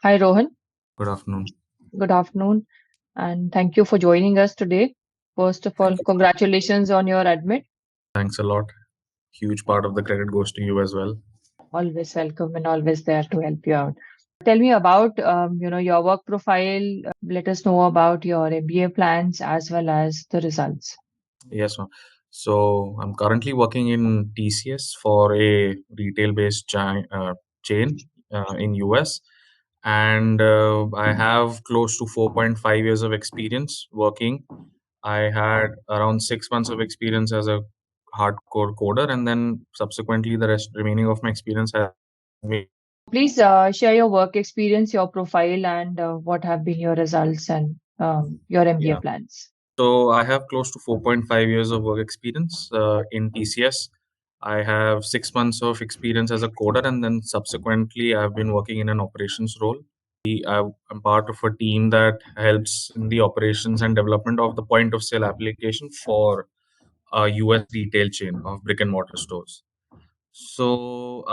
Hi, Rohan. Good afternoon. Good afternoon, and thank you for joining us today. First of all, Thank you. congratulations on your admit. Thanks a lot. Huge part of the credit goes to you as well. Always welcome and always there to help you out. Tell me about your work profile. Let us know about your MBA plans as well as the results. Yes, ma'am. So I'm currently working in TCS for a retail-based chain in US, and I have close to 4.5 years of experience working. I had around 6 months of experience as a hardcore coder, and then subsequently the rest remaining of my experience has been. Please share your work experience, your profile, and what have been your results and your MBA Yeah. plans. So I have close to 4.5 years of work experience in TCS. I have 6 months of experience as a coder, and then subsequently I've been working in an operations role. I'm part of a team that helps in the operations and development of the point of sale application for a US retail chain of brick and mortar stores. So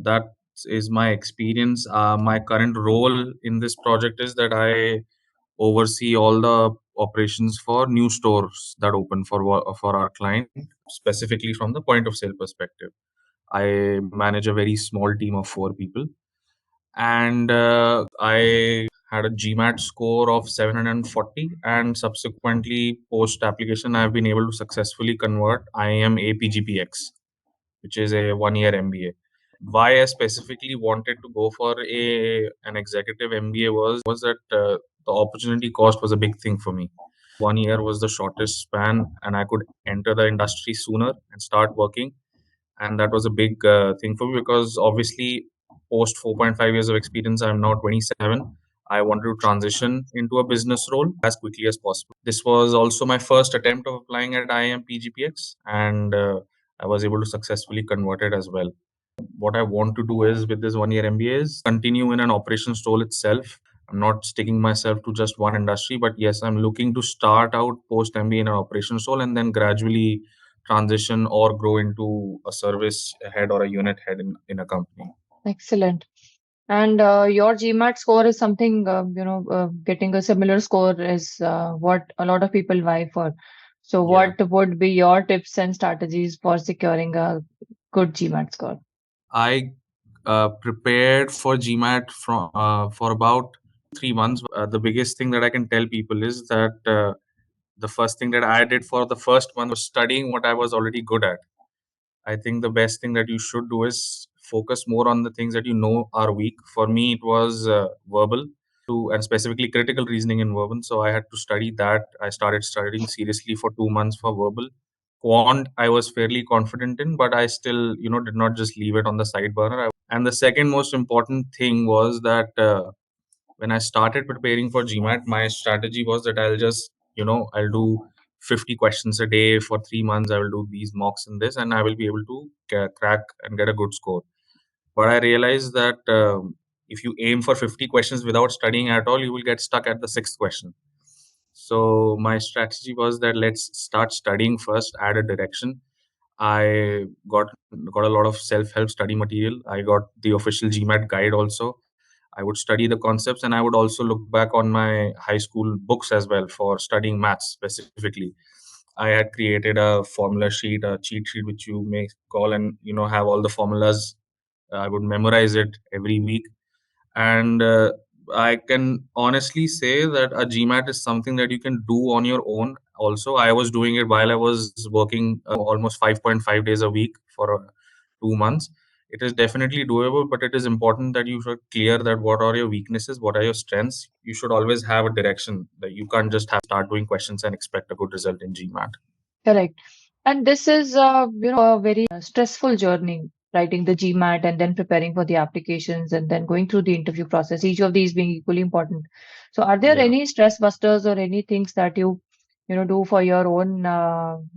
that is my experience. My current role in this project is that I oversee all the operations for new stores that open for our client, specifically from the point of sale perspective. I manage a very small team of 4 people, and I had a GMAT score of 740, and subsequently post application I've been able to successfully convert IIMA PGPX, which is a 1 year MBA. Why I specifically wanted to go for a an executive MBA was that the opportunity cost was a big thing for me. 1 year was the shortest span, and I could enter the industry sooner and start working. And that was a big thing for me because obviously, post 4.5 years of experience, I'm now 27. I wanted to transition into a business role as quickly as possible. This was also my first attempt of applying at IIM PGPX, and I was able to successfully convert it as well. What I want to do is with this 1 year MBA is continue in an operations role itself. I'm not sticking myself to just one industry, but yes, I'm looking to start out post MBA in an operations role and then gradually transition or grow into a service head or a unit head in a company. Excellent. And your GMAT score is something, getting a similar score is what a lot of people vie for. So, Yeah. what would be your tips and strategies for securing a good GMAT score? I prepared for GMAT for about 3 months. The biggest thing that I can tell people is that the first thing that I did for the first month was studying what I was already good at. I think the best thing that you should do is focus more on the things that you know are weak. For me, it was verbal and specifically critical reasoning in verbal. So I had to study that. I started studying seriously for 2 months for verbal. Quant, I was fairly confident in, but I still, did not just leave it on the side burner. And the second most important thing was that when I started preparing for GMAT, my strategy was that I'll do 50 questions a day for 3 months. I will do these mocks in this, and I will be able to crack and get a good score. But I realized that if you aim for 50 questions without studying at all, you will get stuck at the sixth question. So my strategy was that let's start studying first, add a direction. I got a lot of self-help study material. I got the official GMAT guide also. I would study the concepts, and I would also look back on my high school books as well for studying maths specifically. I had created a formula sheet, a cheat sheet, which you may call, and have all the formulas. I would memorize it every week, and I can honestly say that a GMAT is something that you can do on your own. Also, I was doing it while I was working almost 5.5 days a week for 2 months. It is definitely doable, but it is important that you should clear that what are your weaknesses, what are your strengths. You should always have a direction. That you can't just have start doing questions and expect a good result in GMAT. Correct. And this is, a very stressful journey, writing the GMAT and then preparing for the applications and then going through the interview process, each of these being equally important. So, are there Yeah. any stress busters or any things that do for your own,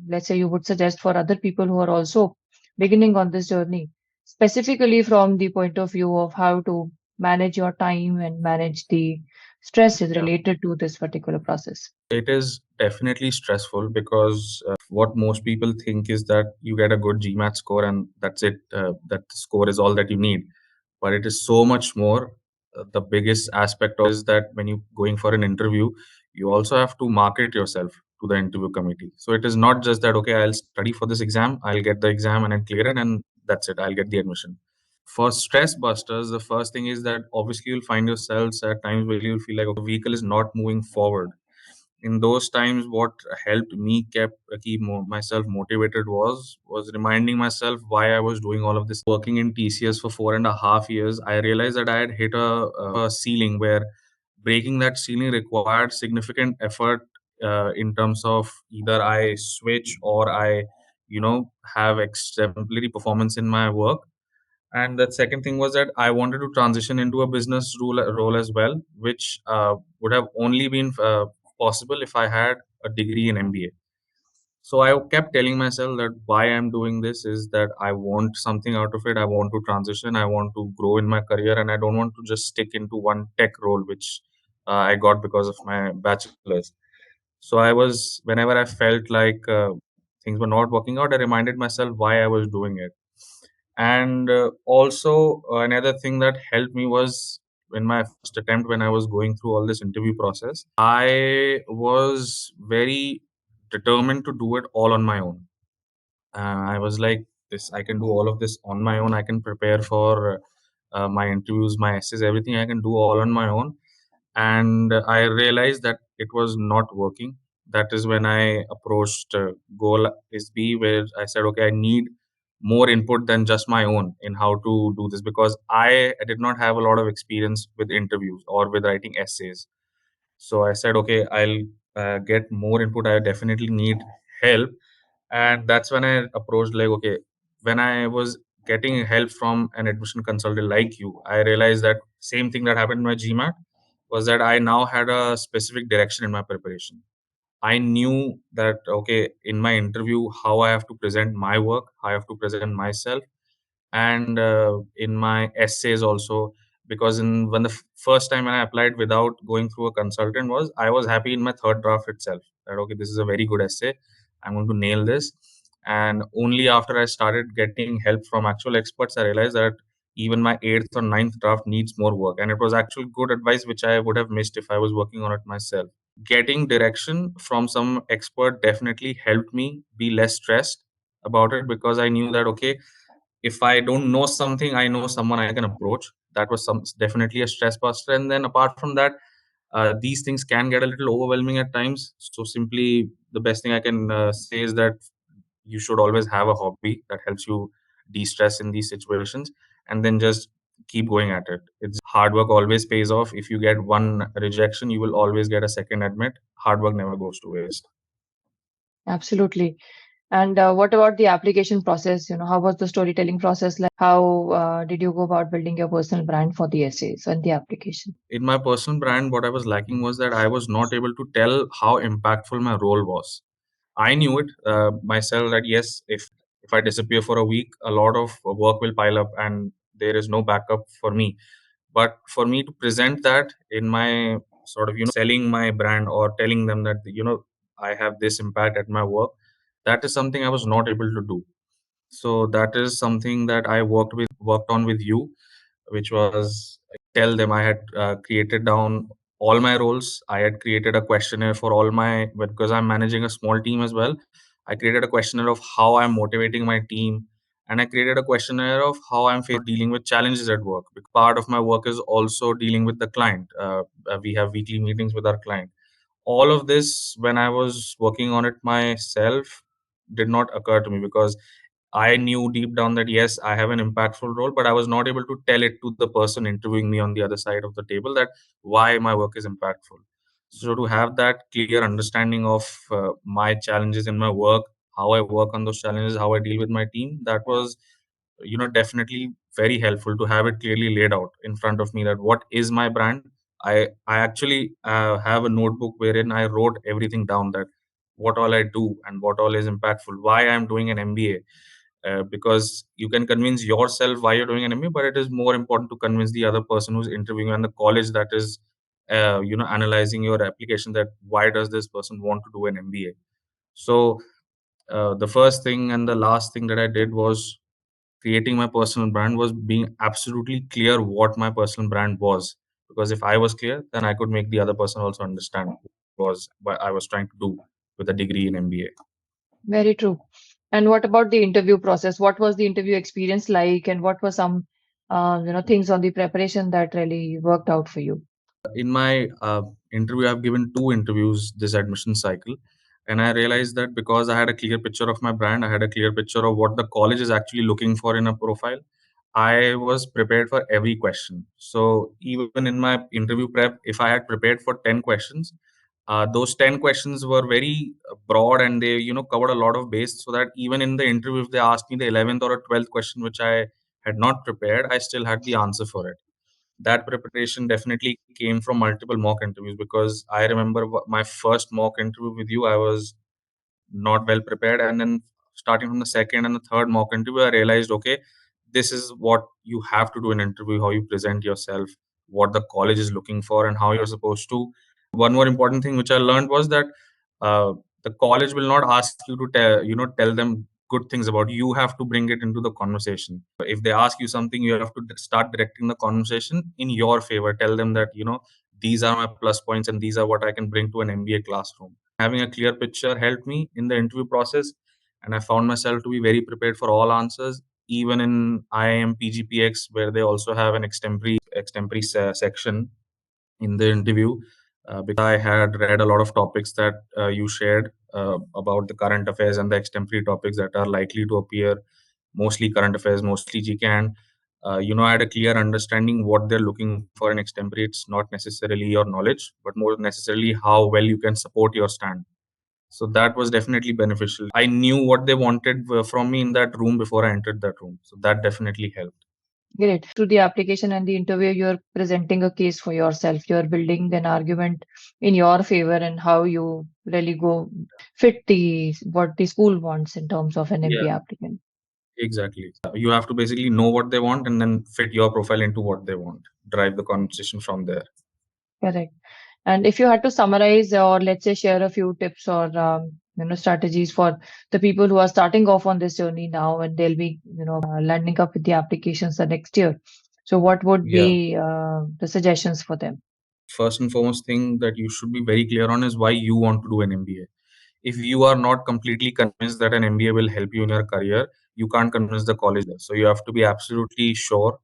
let's say you would suggest for other people who are also beginning on this journey, specifically from the point of view of how to manage your time and manage the stress is Yeah. related to this particular process? It is definitely stressful because what most people think is that you get a good GMAT score and that's it. That score is all that you need, but it is so much more. the biggest aspect of is that when you going for an interview, you also have to market yourself to the interview committee. So it is not just that, okay, I'll study for this exam, I'll get the exam and I'll clear it, and that's it, I'll get the admission. For stress busters, the first thing is that obviously you'll find yourselves at times where you'll feel like the vehicle is not moving forward. In those times, what helped me keep myself motivated was reminding myself why I was doing all of this. Working in TCS for 4.5 years, I realized that I had hit a ceiling where breaking that ceiling required significant effort, in terms of either I switch or I, have exemplary performance in my work. And the second thing was that I wanted to transition into a business role as well, which would have only been possible if I had a degree in MBA. So I kept telling myself that why I'm doing this is that I want something out of it. I want to transition. I want to grow in my career, and I don't want to just stick into one tech role, which I got because of my bachelor's. So whenever I felt like things were not working out, I reminded myself why I was doing it. And also, another thing that helped me was in my first attempt when I was going through all this interview process, I was very determined to do it all on my own. I was like, this, I can do all of this on my own. I can prepare for my interviews, my essays, everything I can do all on my own. And I realized that it was not working. That is when I approached GOALisB, where I said, okay, I need more input than just my own in how to do this, because I did not have a lot of experience with interviews or with writing essays. So I said, okay, I'll get more input. I definitely need help. And that's when I approached, like, okay, when I was getting help from an admission consultant like you, I realized that same thing that happened in my GMAT was that I now had a specific direction in my preparation. I knew that, okay, in my interview, how I have to present my work, how I have to present myself, and in my essays also. Because when the first time when I applied without going through a consultant, was I was happy in my third draft itself that, okay, this is a very good essay, I'm going to nail this. And only after I started getting help from actual experts, I realized that even my eighth or ninth draft needs more work, and it was actual good advice which I would have missed if I was working on it myself. Getting direction from some expert definitely helped me be less stressed about it, because I knew that, okay, if I don't know something, I know someone I can approach. That was definitely a stress buster. And then apart from that, these things can get a little overwhelming at times. So simply, the best thing I can say is that you should always have a hobby that helps you de-stress in these situations, and then just keep going at it. It's hard work always pays off. If you get one rejection, you will always get a second admit. Hard work never goes to waste. Absolutely. And what about the application process? How was the storytelling process like? How did you go about building your personal brand for the essays and the application? In my personal brand, what I was lacking was that I was not able to tell how impactful my role was. I knew it myself that yes, if I disappear for a week, a lot of work will pile up, and there is no backup for me. But for me to present that in my sort of selling my brand or telling them that I have this impact at my work, that is something I was not able to do. So that is something that I worked on with you, which was tell them I had created down all my roles. I had created a questionnaire for all my, because I'm managing a small team as well. I created a questionnaire of how I'm motivating my team, and I created a questionnaire of how I'm dealing with challenges at work. Because part of my work is also dealing with the client. We have weekly meetings with our client. All of this, when I was working on it myself, did not occur to me, because I knew deep down that yes, I have an impactful role, but I was not able to tell it to the person interviewing me on the other side of the table that why my work is impactful. So to have that clear understanding of my challenges in my work, how I work on those challenges, how I deal with my team, that was definitely very helpful to have it clearly laid out in front of me that what is my brand. I actually have a notebook wherein I wrote everything down, that what all I do and what all is impactful, why I'm doing an MBA. Because you can convince yourself why you're doing an MBA, but it is more important to convince the other person who's interviewing and the college that is analyzing your application, that why does this person want to do an MBA. So the first thing and the last thing that I did was creating my personal brand, was being absolutely clear what my personal brand was. because if I was clear, then I could make the other person also understand what I was trying to do with a degree in MBA. Very true. And what about the interview process? What was the interview experience like, and what were some, things on the preparation that really worked out for you? In my interview, I've given two interviews this admission cycle, and I realized that because I had a clear picture of my brand, I had a clear picture of what the college is actually looking for in a profile. I was prepared for every question. So even in my interview prep, if I had prepared for 10 questions, those 10 questions were very broad, and they covered a lot of base, so that even in the interview, if they asked me the 11th or a 12th question which I had not prepared, I still had the answer for it. That preparation definitely came from multiple mock interviews, because I remember my first mock interview with you, I was not well prepared, and then starting from the second and the third mock interview, I realized, okay, this is what you have to do in interview, how you present yourself, what the college is looking for, and how you're supposed to. One more important thing which I learned was that uh, the college will not ask you to tell them good things about you. You have to bring it into the conversation. If they ask you something, you have to start directing the conversation in your favor. Tell them that these are my plus points, and these are what I can bring to an MBA classroom. Having a clear picture helped me in the interview process, and I found myself to be very prepared for all answers. Even in IIM PGPX, where they also have an extempore section in the interview, because I had read a lot of topics that you shared about the current affairs and the extempore topics that are likely to appear, mostly current affairs, mostly GK. And I had a clear understanding what they're looking for in extempore. It's not necessarily your knowledge, but more necessarily how well you can support your stand. So that was definitely beneficial. I knew what they wanted from me in that room before I entered that room. So that definitely helped. Great. Through the application and the interview, you're presenting a case for yourself. You're building an argument in your favor and how you really go fit the what the school wants in terms of an Yeah, MBA applicant. exactly. You have to basically know what they want and then fit your profile into what they want. Drive the conversation from there. Correct. And if you had to summarize or let's say share a few tips or strategies for the people who are starting off on this journey now and they'll be landing up with the applications the next year. So what would Yeah. be the suggestions for them? First and foremost thing that you should be very clear on is why you want to do an MBA. If you are not completely convinced that an MBA will help you in your career, you can't convince the college. So you have to be absolutely sure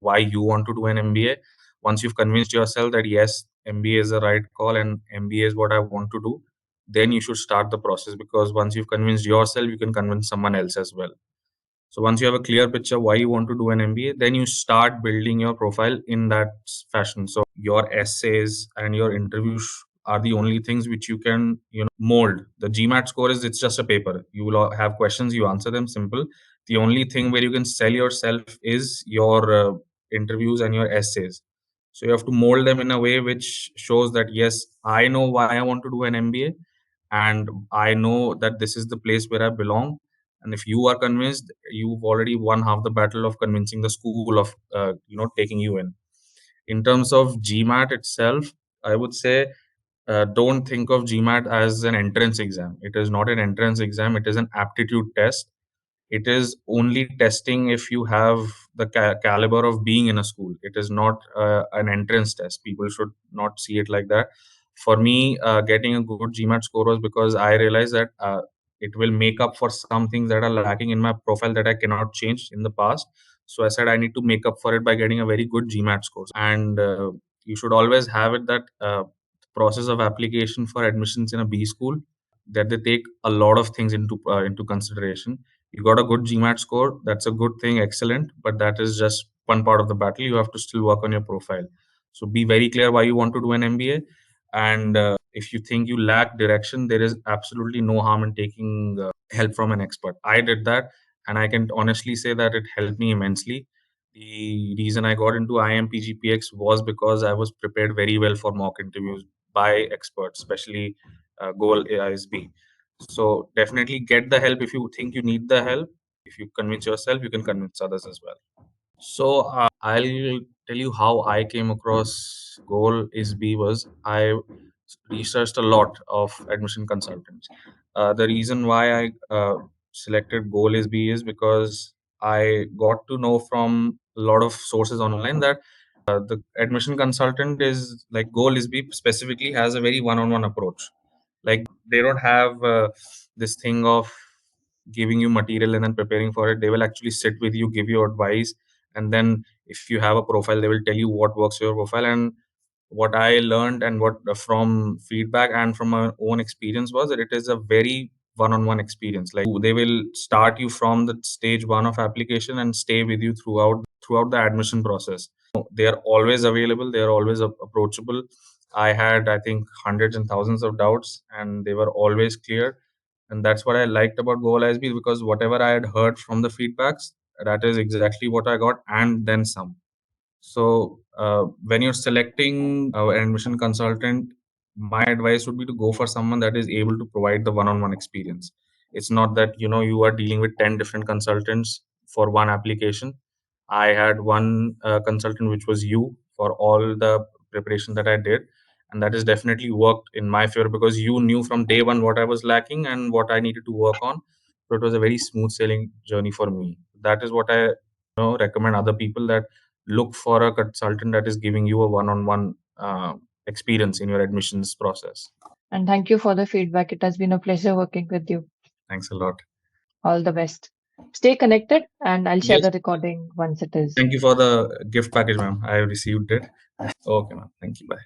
why you want to do an MBA. Once you've convinced yourself that yes, MBA is the right call and MBA is what I want to do, then you should start the process, because once you've convinced yourself, you can convince someone else as well. So once you have a clear picture why you want to do an MBA, then you start building your profile in that fashion. So your essays and your interviews are the only things which you can, mold. The GMAT score is, it's just a paper. You will have questions, you answer them, simple. The only thing where you can sell yourself is your interviews and your essays. So you have to mold them in a way which shows that yes, I know why I want to do an MBA, and I know that this is the place where I belong. And if you are convinced, you've already won half the battle of convincing the school of taking you in. In terms of GMAT itself, I would say don't think of GMAT as an entrance exam. It is not an entrance exam, it is an aptitude test. It is only testing if you have the caliber of being in a school. It is not an entrance test. People should not see it like that. For me, getting a good GMAT score was because I realized that it will make up for some things that are lacking in my profile that I cannot change in the past. So I said I need to make up for it by getting a very good GMAT score. And you should always have it that process of application for admissions in a B school, that they take a lot of things into consideration. You got a good GMAT score, that's a good thing, excellent, but that is just one part of the battle. You have to still work on your profile. So be very clear why you want to do an MBA. And if you think you lack direction, there is absolutely no harm in taking help from an expert. I did that, and I can honestly say that it helped me immensely. The reason I got into IIM PGPX was because I was prepared very well for mock interviews by experts, especially GOALisB. So definitely get the help if you think you need the help. If you convince yourself, you can convince others as well. So I'll tell you how I came across GOALisB was I researched a lot of admission consultants. The reason why I selected GOALisB is because I got to know from a lot of sources online that The admission consultant is like GOALisB specifically has a very one-on-one approach. Like they don't have this thing of giving you material and then preparing for it. They will actually sit with you, give you advice, and then if you have a profile, they will tell you what works for your profile. And what I learned and what from feedback and from my own experience was that it is a very one-on-one experience. Like they will start you from the stage one of application and stay with you throughout the admission process. They are always available. They are always approachable. I had, I think, hundreds and thousands of doubts, and they were always clear. And that's what I liked about GoalISB, because whatever I had heard from the feedbacks, that is exactly what I got, and then some. So when you're selecting an admission consultant, my advice would be to go for someone that is able to provide the one-on-one experience. It's not that you are dealing with 10 different consultants for one application. I had one consultant, which was you, for all the preparation that I did, and that has definitely worked in my favor because you knew from day one what I was lacking and what I needed to work on. So it was a very smooth sailing journey for me. That is what I recommend other people, that look for a consultant that is giving you a one-on-one experience in your admissions process. And thank you for the feedback. It has been a pleasure working with you. Thanks a lot. All the best. Stay connected, and I'll share Yes, the recording once it is. thank you for the gift package, ma'am. I received it. Okay, ma'am. Thank you. Bye.